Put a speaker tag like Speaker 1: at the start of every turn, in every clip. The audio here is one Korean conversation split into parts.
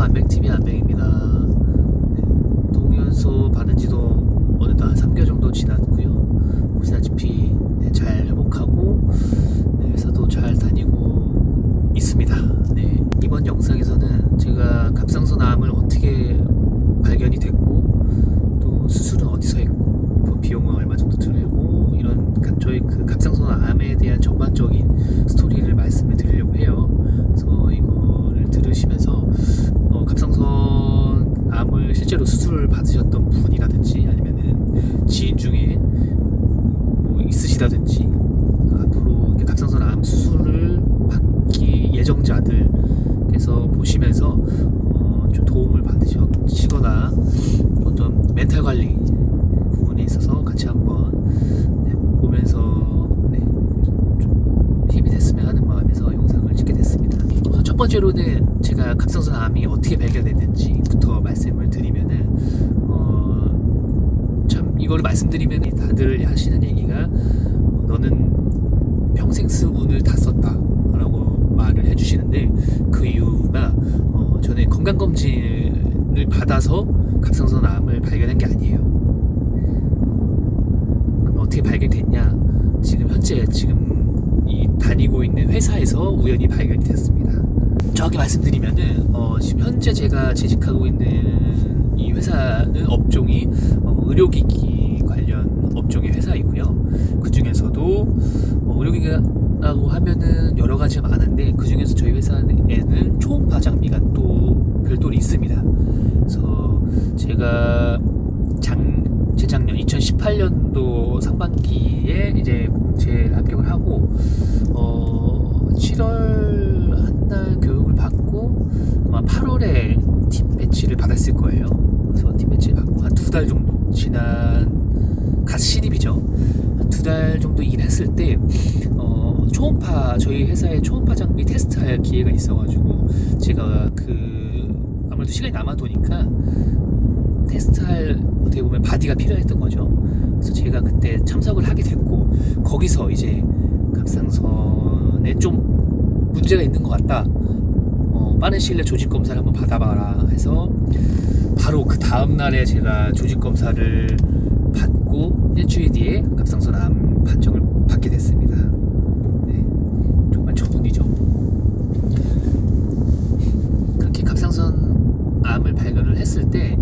Speaker 1: 안백TV 안백입니다. 네, 동연소 받은 지도 어느덧 한 3개월 정도 지났고요. 보시다시피 잘 회복하고 회사도 잘 다니고 있습니다. 이번 영상에서는 제가 갑상선암을 어떻게 발견이 됐고 또 수술은 어디서 했고 또 비용은 얼마 정도 들고 이런 저희 그 갑상선암에 대한 전반적인 스토리를 말씀을 드리려고 해요. 그래서 이거를 들으시면서 갑상선암을 실제로 수술을 받으셨던 분이라든지 아니면은 지인 중에 뭐 있으시다든지 앞으로 갑상선암 수술을 받기 예정자들께서 보시면서 좀 도움을 받으시거나 어떤 멘탈 관리 부분에 있어서 같이 한번 보면서 좀 힘이 됐으면 하는 마음에서 영상을 찍게 됐습니다. 첫 번째로는 제가 갑상선암이 어떻게 발견됐는지부터 말씀을 드리면은 참 이거를 말씀드리면 다들 하시는 얘기가 너는 평생 쓸 운을 다 썼다 라고 말을 해주시는데, 그 이유가 저는 건강검진을 받아서 갑상선암을 발견한 게 아니에요. 그럼 어떻게 발견됐냐? 지금 이 다니고 있는 회사에서 우연히 발견이 됐습니다. 정확히 말씀드리면은 지금 현재 제가 재직하고 있는 이 회사는 업종이 의료기기 관련 업종의 회사이고요. 그 중에서도 의료기기라고 하면은 여러 가지가 많은데 그 중에서 저희 회사에는 초음파 장비가 또 별도로 있습니다. 그래서 제가 재작년 2018년도 상반기에 이제 공채를 합격을 하고 7월 한 달 교육을 받고 아마 8월에 팀 배치를 받았을 거예요. 그래서 팀 배치를 받고 한 2달 정도 갓 신입이죠. 한 2달 정도 일했을 때 초음파, 저희 회사에 초음파 장비 테스트할 기회가 있어가지고 제가 아무래도 시간이 남아도니까 테스트할 어떻게 보면 바디가 필요했던 거죠. 그래서 제가 그때 참석을 하게 됐고, 거기서 이제 갑상선에 좀 문제가 있는 것 같다, 빠른 시일 내에 조직 검사를 한번 받아봐라 해서 바로 그 다음 날에 제가 조직 검사를 받고 일주일 뒤에 갑상선암 판정을 받게 됐습니다. 정말 좋은이죠. 그렇게 갑상선암을 발견을 했을 때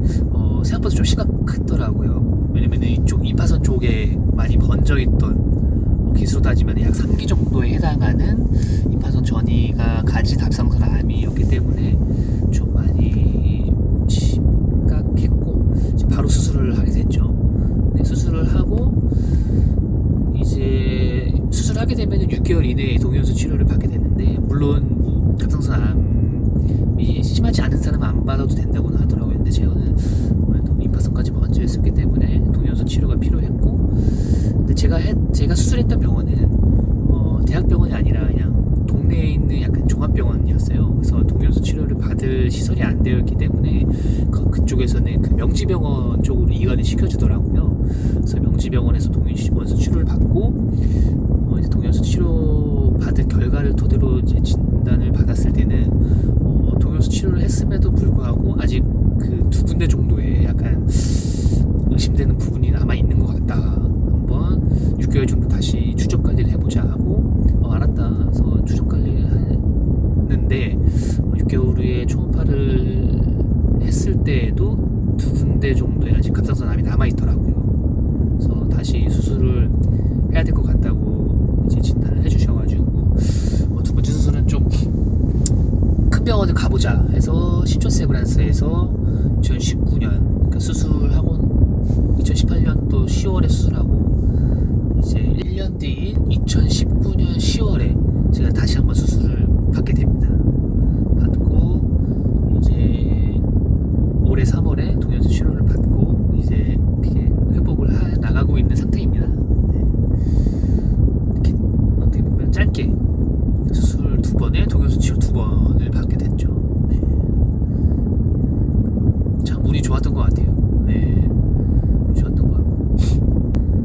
Speaker 1: 생각보다 좀 심각했더라고요. 왜냐면 이쪽 임파선 쪽에 많이 번져있던 기수로 따지면 약 3기 정도에 해당하는 임파선 전이가 가지 갑상선암이었기 때문에 좀 많이 심각했고 바로 수술을 하게 됐죠. 수술을 하고 이제 수술하게 되면 6개월 이내에 동연소 치료를 받게 되는데, 물론 갑상선암이 심하지 않은 사람은 안 받아도 된다고는 하더라고요. 근데 저는 아무래도 임파선까지 먼저 했었기 때문에 동연소 치료가 필요했고, 근데 제가 수술했던 병원은 대학병원이 아니라 그냥 동네에 있는 약간 종합병원이었어요. 그래서 동연소 치료를 받을 시설이 안 되어 있기 때문에 그쪽에서는 그 명지병원 쪽으로 이관을 시켜주더라고요. 그래서 명지병원에서 동연소 치료를 받고 이제 동연소 치료 받은 결과를 토대로 이제 진단을 받았을 때는 동연소 치료를 했음에도 불구하고 아직 그 2군데 정도의 약간 의심되는 부분이 남아 있는 것 같다. 한번 6개월 정도 다시 추적 관리를 해보자 하고 알았다. 그래서 추적 관리를 했는데 6개월 후에 초음파를 했을 때에도 2군데 정도의 아직 갑상선암이 남아 있더라고요. 그래서 다시 수술을 해야 될 것 같다고 이제 진단을 해주셔가지고 두 번째 수술은 좀 큰 병원을 가보자 해서 신촌세브란스에서 2019년 그러니까 수술하고 2018년도 10월에 수술하고 이제 1년 뒤인 2019년 10월에 제가 다시 한번 수술을 받게 됩니다. 받고 이제 올해 3월에 동연소 치료를 받고 이제 이렇게 회복을 나가고 있는 상태입니다. 이렇게 어떻게 보면 짧게 수술 2번에 동연소 치료 2번을 받게 됐죠. 참 운이 좋았던 것 같아요. 좋았던 것 같고,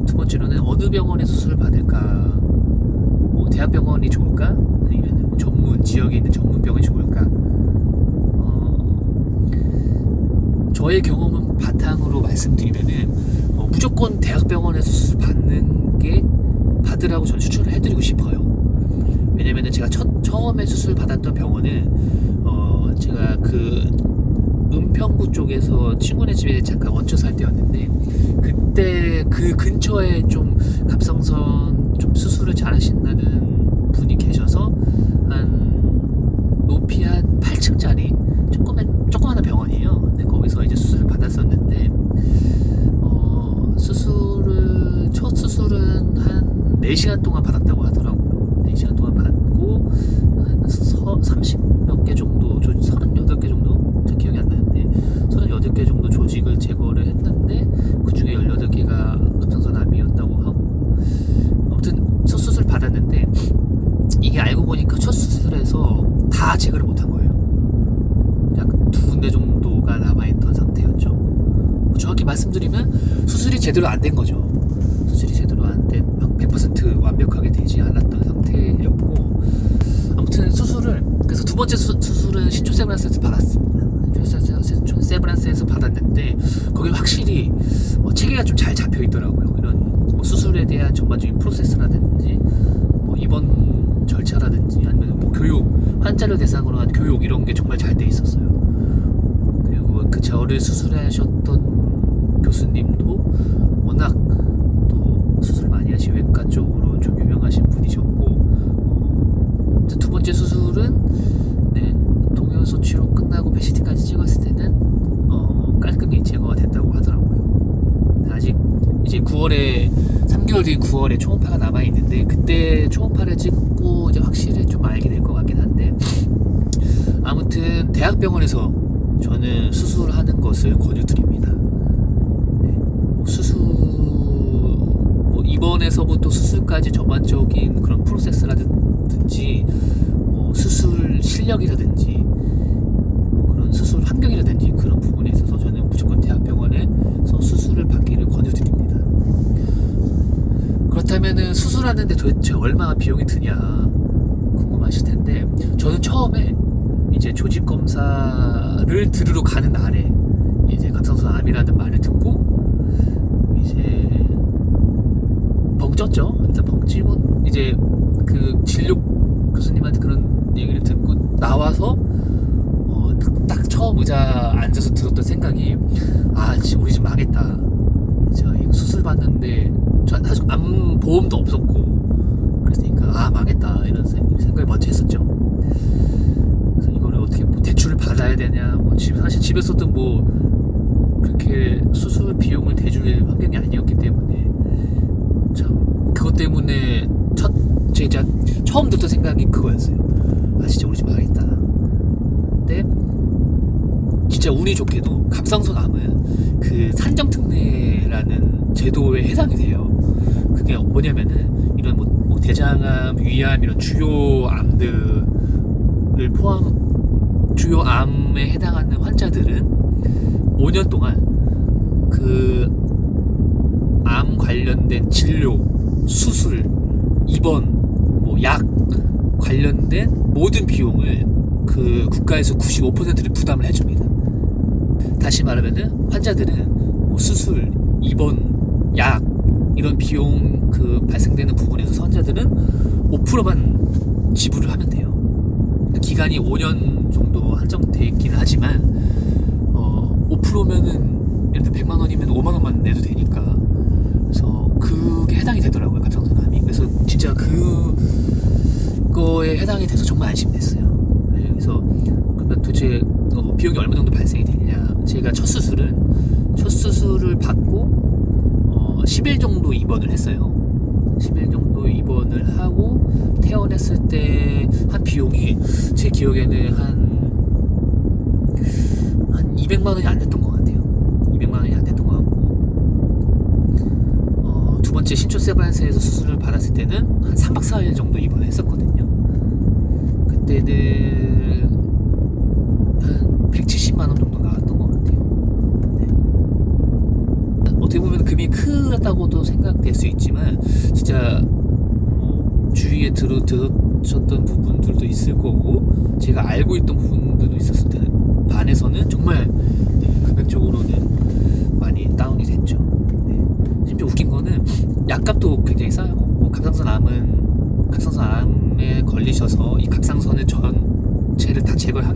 Speaker 1: 두 번째로는 어느 병원에 수술을 받을까, 대학병원이 좋을까, 아니면 전문 지역에 있는 저의 경험은 바탕으로 말씀드리면은 무조건 대학병원에서 수술 받으라고 저는 추천을 해드리고 싶어요. 왜냐면은 제가 처음에 수술 받았던 병원은 제가 그 은평구 쪽에서 친구네 집에 잠깐 얹혀 살 때였는데, 그때 그 근처에 좀 갑상선 좀 수술을 잘 하신다는 분이 계셔서 한 높이 한 8층짜리 조그마한 병원이에요. 근데 거기서 이제 수술을 받았었는데 첫 수술은 한 4시간 동안 받았다고 하더라고요. 4시간 동안 받고 한 30몇 개 정도, 38개 정도? 저 기억이 안 나는데 38개 정도 조직을 제거를 했는데 그 중에 18개가 갑상선암이었다고 하고, 아무튼 첫 수술 받았는데 이게 알고 보니까 첫 수술에서 다 제거를 못한 거예요. 약 2군데 정도가 남아있던 상태였죠. 정확히 말씀드리면 수술이 제대로 안 된 거죠. 수술이 제대로 안 된, 100% 완벽하게 되지 않았던 상태였고, 아무튼 그래서 두 번째 수술은 신촌 세브란스에서 받았습니다. 신촌 세브란스에서 받았는데 거기 확실히 체계가 좀 잘 잡혀 있더라고요. 이런 수술에 대한 전반적인 프로세스라든지 입원 절차라든지 아니면 교육, 환자를 대상으로 한 교육, 이런 게 정말 잘 돼 있었어요. 그리고 그 저를 수술하셨던 교수님도 워낙 또 수술 많이 하신 외과 쪽으로 좀 유명하신 분이셨고, 두 번째 수술은 동요소치로 끝나고 PCT까지 찍었을 때는 깔끔히 제거가 됐다고 하더라고요. 아직 이제 3개월 뒤인 9월에 초음파가 남아 있는데, 그때 초음파를 찍고 이제 확실히 좀 알게 될 것 같긴 한데, 아무튼 대학병원에서 저는 수술하는 것을 권유드립니다. 입원에서부터 수술까지 전반적인 그런 프로세스라든지 수술 실력이라든지 그런 수술 환경이라든지 그런 부분에 있어서 저는 무조건 대학병원에서 수술을 받기를 권유드립니다. 그렇다면은 수술하는데 도대체 얼마나 비용이 드냐 궁금하실 텐데, 저는 처음에 이제 조직 검사를 들으러 가는 날에 이제 갑상선암이라는 말을 듣고 이제 벙 쪘죠. 일단 벙 찌고 이제 그 진료 교수님한테 그런 얘기를 듣고 나와서 딱 처음 의자 앉아서 들었던 생각이, 진짜 우리 집 망했다. 제가 이거 수술 받는데 사실 암 보험도 없었고 그랬으니까 망했다, 이런 생각을 먼저 했었죠. 그래서 이거를 어떻게 대출을 받아야 되냐, 사실 집에서도 그렇게 수술 비용을 대줄 환경이 아니었기 때문에 참 그것 때문에 제가 처음 들었던 생각이 그거였어요. 진짜 우리 집 망했다. 근데 진짜 운이 좋게도 갑상선암은 그 산정특례라는 제도에 해당이 돼요. 그게 뭐냐면은 이런 대장암, 위암, 이런 주요 암들을 주요 암에 해당하는 환자들은 5년 동안 그 암 관련된 진료, 수술, 입원, 약 관련된 모든 비용을 그 국가에서 95%를 부담을 해줍니다. 다시 말하면은 환자들은 수술, 입원, 약 이런 비용 발생되는 부분에서 환자들은 5%만 지불을 하면 돼요. 기간이 5년 정도 한정돼 있긴 하지만 5%면은 예를 들어 100만 원이면 5만 원만 내도 되니까, 그래서 그게 해당이 되더라고요, 갑상선암이. 그래서 진짜 그거에 해당이 돼서 정말 안심됐어요. 그래서 그러면 도대체 비용이 얼마 정도 발생이 되냐? 제가 첫 수술을 받고 10일 정도 입원을 했어요. 10일 정도 입원을 하고 퇴원했을 때 한 비용이 제 기억에는 한 200만 원이 안 됐던 것 같아요. 200만 원이 안 됐던 것 같고, 두 번째 신촌 세브란스에서 수술을 받았을 때는 한 3박 4일 정도 입원을 했었거든요. 그때는 한 170만 원 정도 나왔던 것 같아요. 네. 어떻게 보면 금이 크다고도 생각될 수 있지만 진짜 주위에 들으셨던 부분들도 있을 거고 제가 알고 있던 부분들도 있었을 때 반해서는 정말 금액적으로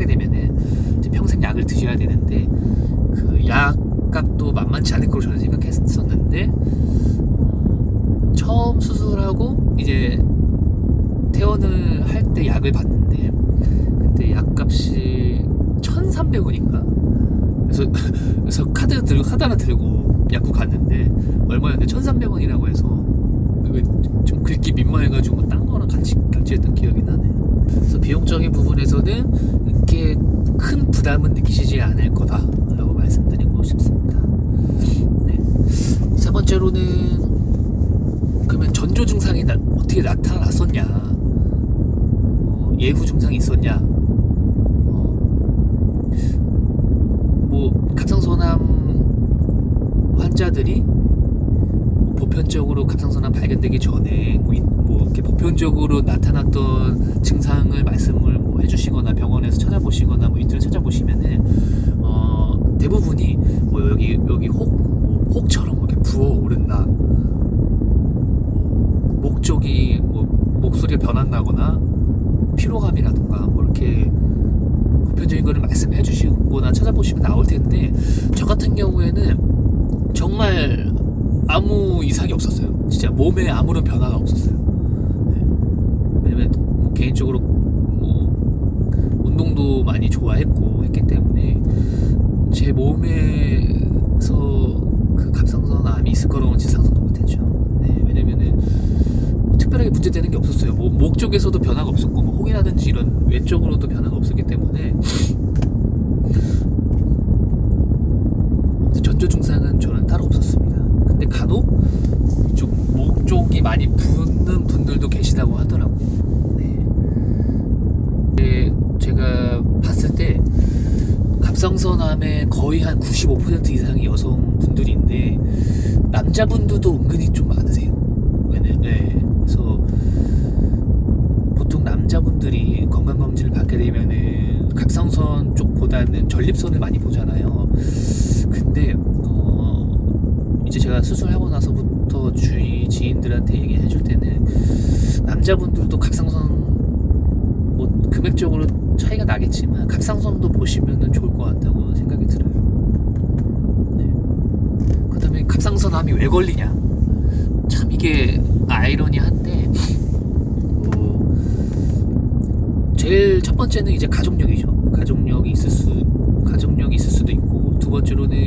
Speaker 1: 되면은 이제 평생 약을 드셔야 되는데 그 약값도 만만치 않을 거로 저는 생각했었는데 처음 수술하고 이제 퇴원을 할 때 약을 받는데 그때 약값이 1,300원인가? 그래서 카드 하나 들고 약국 갔는데 얼마였는데 1,300원이라고 해서 좀 긁기 민망해가지고 딴 거랑 같이 결제했던 기억이 나네요. 그래서 비용적인 부분에서는 이렇게 큰 부담은 느끼시지 않을 거다라고 말씀드리고 싶습니다. 네. 세 번째로는 그러면 전조 증상이 어떻게 나타났었냐, 예후 증상이 있었냐, 뭐 갑상선암 환자들이 보편적으로 갑상선암 발견되기 전에 뭐 이렇게 보편적으로 나타났던 증상을 말씀을 뭐 해주시거나 병원에서 찾아보시거나 뭐 인터넷 찾아보시면은 대부분이 뭐 여기 혹처럼 이렇게 부어오른다, 목 쪽이 뭐 목소리가 변한다거나 피로감이라든가 뭐 이렇게 보편적인 거를 말씀해 주시거나 찾아보시면 나올 텐데 저 같은 경우에는 정말 아무 이상이 없었어요. 진짜 몸에 아무런 변화가 없었어요. 네. 왜냐면 뭐 개인적으로 뭐 운동도 많이 좋아했고 했기 때문에 제 몸에서 그 갑상선암이 있을 거라고는 진짜 상상도 못했죠. 네. 왜냐면은 뭐 특별하게 문제되는 게 없었어요. 뭐 목 쪽에서도 변화가 없었고 뭐 혹이라든지 이런 외적으로도 변화가 없었기 때문에 전조 증상은 저는 따로 없었습니다. 근데 간혹 이쪽 목 쪽이 많이 붓는 분들도 계시다고 하더라고요. 네. 제가 봤을 때 갑상선암의 거의 한 95% 이상이 여성분들인데 남자분들도 은근히 좀 많으세요. 네. 그래서 보통 남자분들이 건강검진을 받게 되면은 갑상선 쪽보다는 전립선을 많이 보잖아요. 근데 이제 제가 수술하고 나서부터 주위 지인들한테 얘기해 줄 때는 남자분들도 갑상선 뭐 금액적으로 차이가 나겠지만 갑상선도 보시면은 좋을 것 같다고 생각이 들어요. 네. 그다음에 갑상선암이 왜 걸리냐? 참 이게 아이러니한데 제일 첫 번째는 이제 가족력이죠. 가족력이 있을 수도 있고, 두 번째로는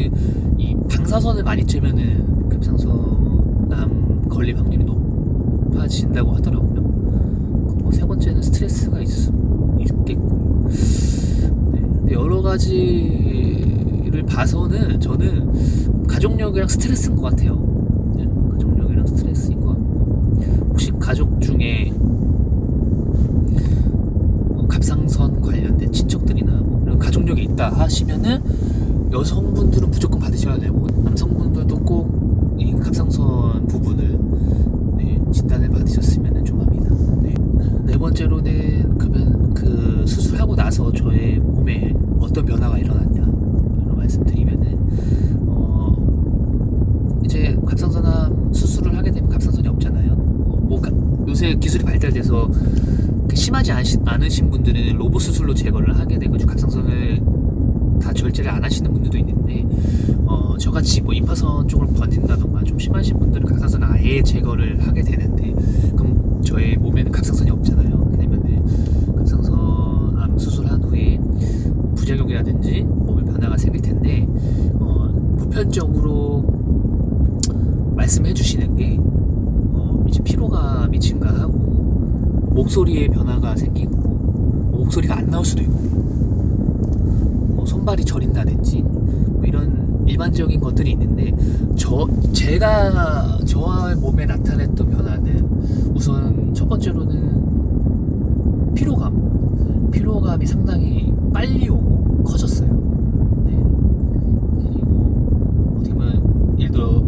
Speaker 1: 이 방사선을 많이 찌면은 갑상선암 걸릴 확률이 높아진다고 하더라고요. 세 번째는 스트레스가 있을 수 있겠고, 네. 근데 여러 가지를 봐서는 저는 가족력이랑 스트레스인 것 같아요. 네. 가족력이랑 스트레스인 것 같고, 혹시 가족 중에 갑상선 관련된 친척들이나 뭐 이런 가족력이 있다 하시면은 여성분들은 무조건 받으셔야 되고 남성분들도 꼭 이 갑상선 부분을 진단을 받으셨으면 좀 합니다. 네 번째로는 그러면 그 수술하고 나서 저의 몸에 어떤 변화가 일어났냐 이런 말씀드리면은 이제 갑상선암 수술을 하게 되면 갑상선이 없잖아요. 요새 기술이 발달돼서 심하지 않으신 분들은 로봇 수술로 제거를 하게 되고 갑상선을 다 절제를 안 하시는 분들도 있는데 저같이 뭐 임파선 쪽으로 번진다던가 좀 심하신 분들은 갑상선을 아예 제거를 하게 되는데 그럼 저의 몸에는 갑상선이 없잖아요. 그러면은 갑상선암 수술한 후에 부작용이라든지 몸에 변화가 생길 텐데 보편적으로 말씀해 주시는 게 이제 피로감이 증가하고 목소리에 변화가 생기고 목소리가 안 나올 수도 있고 손발이 저린다든지 뭐 이런 일반적인 것들이 있는데 저와 몸에 나타냈던 변화는 우선 첫 번째로는 피로감이 상당히 빨리 오고 커졌어요. 네. 그리고 어떻게 보면 예를 들어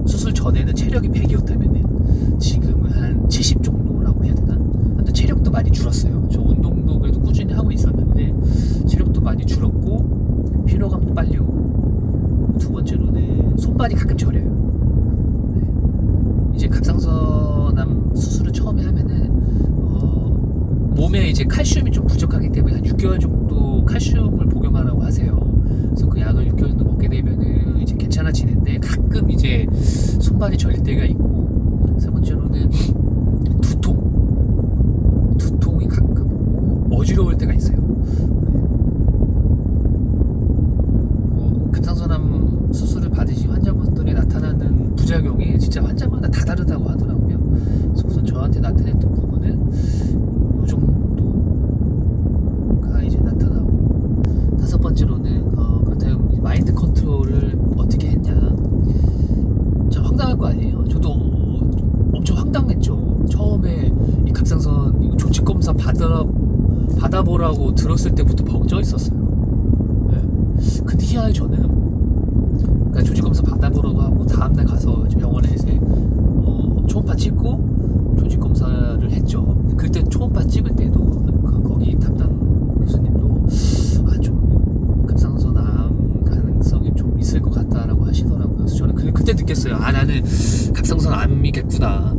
Speaker 1: 수술 전에는 체력이 100이었다면 지금은 한 70 정도라고 해야 되나? 근데 체력도 많이 줄었어요. 저 운동도 그래도 꾸준히 하고 있었는데 체력도 많이 줄었고 피로감도 빨리 오고, 두 번째로는 손발이 가끔 저려요. 네. 이제 갑상선암 수술을 처음에 하면은 몸에 이제 칼슘이 좀 부족하기 때문에 한 6개월 정도 칼슘을 복용하라고 하세요. 그래서 그 약을 6개월 정도 먹게 되면은 이제 괜찮아지는데 가끔 이제 손발이 저릴 때가 있고, 세 번째로는 두통이 가끔 오고 어지러울 때가 있어요. 갑상선암 수술을 받으신 환자분들이 나타나는 부작용이 진짜 환자마다 다 다르다고 하더라고요. 그래서 우선 저한테 나타냈던 부분은 이 정도가 이제 나타나고, 다섯 번째로는 그렇다면 마인드 컨트롤을 어떻게 했냐. 참 황당할 거 아니에요. 저도 엄청 황당했죠. 처음에 이 갑상선 이거 조직 검사 받아보라고 들었을 때부터 벙쪄 있었어요. 네. 근데 희한하게 저는 그러니까 조직 검사 받아보라고 하고 다음날 가서 병원에 이제 초음파 찍고 조직 검사를 했죠. 그때 초음파 찍을 때도 거기 담당 교수님도 좀 갑상선암 가능성이 좀 있을 것 같다라고 하시더라고요. 그래서 저는 그때 느꼈어요. 나는 갑상선암이겠구나.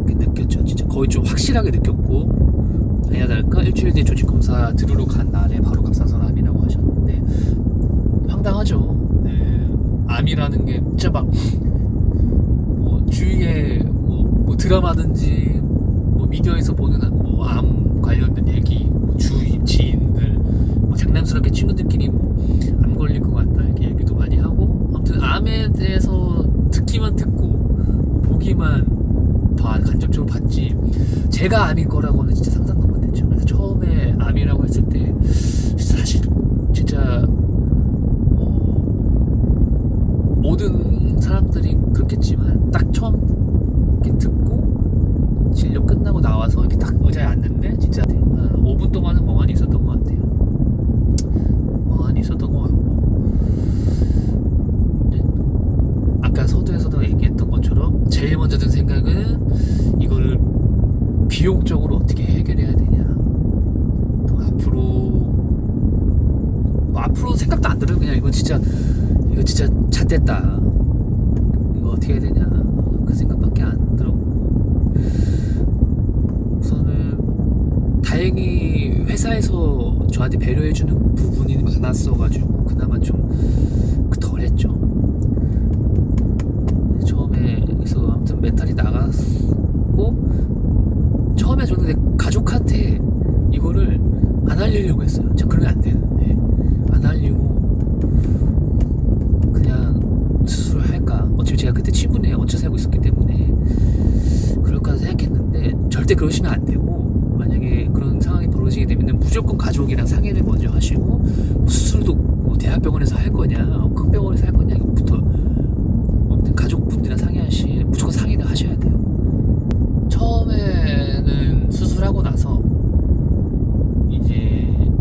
Speaker 1: 느꼈죠. 진짜 거의 좀 확실하게 느꼈고, 아니야 다를까 일주일 뒤에 조직 검사 들으러 간 날에 바로 갑상선암이라고 하셨는데 황당하죠. 네. 암이라는 게 진짜 막 주위에 뭐 드라마든지 미디어에서 보는 암 관련된 얘기, 주위 지인들 장난스럽게 친구들끼리 암 걸릴 것 같다 이렇게 얘기도 많이 하고, 아무튼 암에 대해서 듣기만 듣고 보기만 더 간접적으로 봤지 제가 암일 거라고는 진짜 상상도 못했죠. 그래서 처음에 암이라고 했을 때 사실 진짜 모든 사람들이 그렇겠지만 딱 처음 이렇게 듣고 진료 끝나고 나와서 이렇게 딱 의자에 앉는데 진짜 5분 동안은 멍하니 있었던 것 같아요. 멍하니 있었던 것 같고, 아까 서두에서도 얘기했던 것처럼 제일 먼저 든 생각은 이걸 비용적으로 어떻게 해결해야 되냐. 또 앞으로 생각도 안 들어요. 그냥 이거 진짜 잣됐다. 이거 어떻게 해야 되냐. 그 생각밖에 안 들었고, 우선은 다행히 회사에서 저한테 배려해주는 부분이 많았어가지고 그나마 좀 덜했죠. 처음에 그래서 아무튼 멘탈이 나갔고, 처음에 저는 내 가족한테 이거를 안 알리려고 했어요. 진짜 그러면 안 되는데 안 알리고 그냥 수술을 할까. 어차피 제가 그때 친구네 얹혀 살고 있었기 때문에 그럴까 생각했는데, 절대 그러시면 안 되고, 만약에 그런 상황이 벌어지게 되면 무조건 가족이랑 상의를 먼저 하시고, 수술도 대학병원에서 할 거냐 큰 병원에서 할 거냐 이거부터 아무튼 가족분들이랑 무조건 상의를 하셔야 돼요. 처음에는 수술하고 나서 이제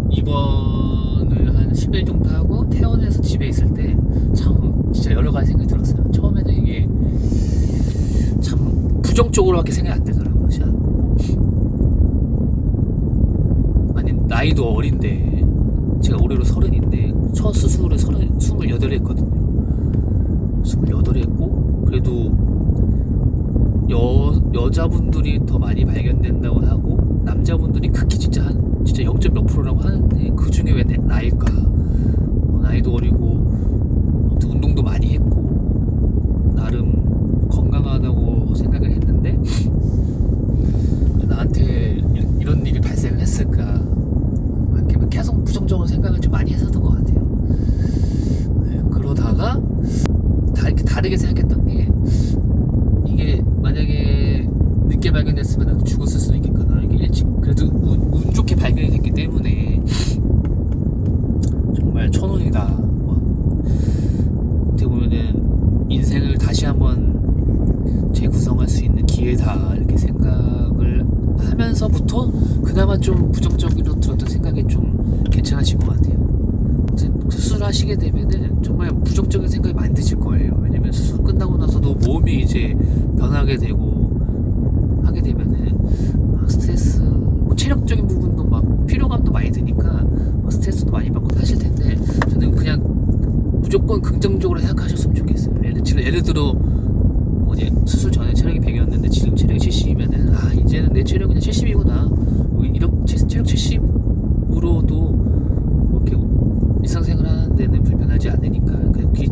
Speaker 1: 입원을 한 10일 정도 하고 퇴원해서 집에 있을 때 참 진짜 여러 가지 생각이 들었어요. 처음에는 이게 참 부정적으로밖에 생각이 안 되더라고요. 진짜 아니 나이도 어린데, 제가 올해로 30인데 첫 수술을 28에 했거든요. 28에 했고, 그래도 여자분들이 더 많이 발견된다고 하고 남자분들이 극히 진짜 0. 몇 %라고 하는데, 그 중에 왜 나일까? 나이도 어리고 아무튼 운동도 많이 했고 나름 건강하다고 생각을 했는데 나한테 이런 일이 발생을 했을까? 이렇게 계속 부정적으로 생각을 좀 많이 했었던 것 같아요. 네, 그러다가 이렇게 다르게 생각했던 게, 이게 만약에 늦게 발견됐으면 죽었을 수도 있겠구나. 이게 일찍 그래도 운 좋게 발견이 됐기 때문에 정말 천운이다. 어떻게 보면은 인생을 다시 한번 재구성할 수 있는 기회다 이렇게 생각을 하면서부터 그나마 좀 부정적으로 들었던 생각이 좀 괜찮아진 것 같아요. 수술하시게 되면은 정말 부정적인 생각이 많이 드실 거예요. 왜냐면 수술 끝나고 나서도 몸이 이제 변하게 되고 하게 되면은 스트레스, 체력적인 부분도 막 피로감도 많이 드니까 스트레스도 많이 받고 하실 텐데, 저는 그냥 무조건 긍정적으로 생각하셨으면 좋겠어요. 예를 들어 이제 수술 전에 체력이 100이었는데 지금 체력이 70이면은 이제는 내 체력은 그냥 70이구나. 이렇게 체력 70으로도 않으니까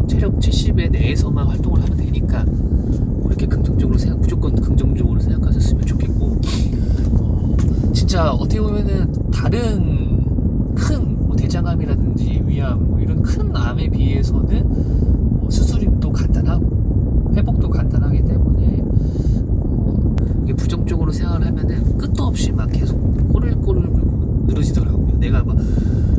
Speaker 1: 체력 70에 내에서만 활동을 하면 되니까 이렇게 긍정적으로 무조건 긍정적으로 생각하셨으면 좋겠고, 진짜 어떻게 보면은 다른 큰 뭐 대장암이라든지 위암 뭐 이런 큰 암에 비해서는 수술이 또 간단하고 회복도 간단하기 때문에 이게 부정적으로 생각을 하면은 끝도 없이 막 계속 꼬르륵 물고 늘어지더라고요. 내가 막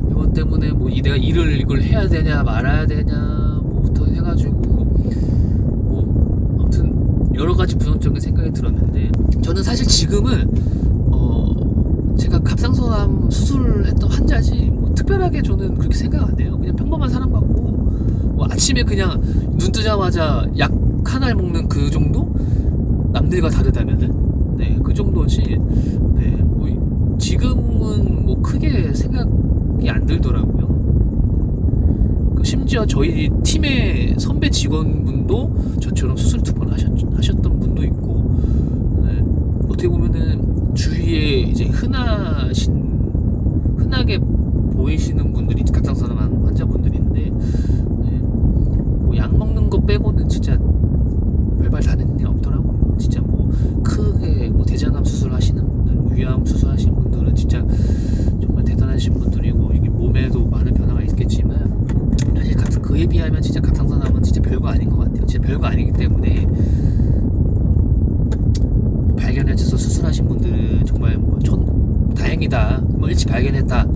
Speaker 1: 이것 때문에 뭐 내가 이걸 해야 되냐 말아야 되냐 뭐부터 해가지고 뭐 아무튼 여러 가지 부정적인 생각이 들었는데, 저는 사실 지금은 제가 갑상선암 수술을 했던 환자지 뭐 특별하게 저는 그렇게 생각 안 해요. 그냥 평범한 사람 같고, 뭐 아침에 그냥 눈 뜨자마자 약 하나를 먹는 그 정도? 남들과 다르다면은 그 정도지. 뭐 지금은 뭐 크게 생각이 안 들더라고요. 심지어 저희 팀의 선배 직원분도 저처럼 수술 2번 하셨던 분도 있고, 어떻게 보면은 주위에 이제 흔하게 보이시는 분들이 갑상선암 환자분들인데, 뭐 약 먹는 거 빼고는 진짜 별발 다른 일 없더라고요. 진짜 뭐 크게 뭐 대장암 수술 하시는 분들, 뭐 위암 수술 하시는 분들은 진짜 정말 대단하신 분들이고, 이게 몸에도 많은 변화가 있겠지만 사실 그에 비하면 진짜 갑상선암은 진짜 별거 아닌 것 같아요. 진짜 별거 아니기 때문에 발견해서 수술하신 분들은 정말 뭐 다행이다, 뭐 일찍 발견했다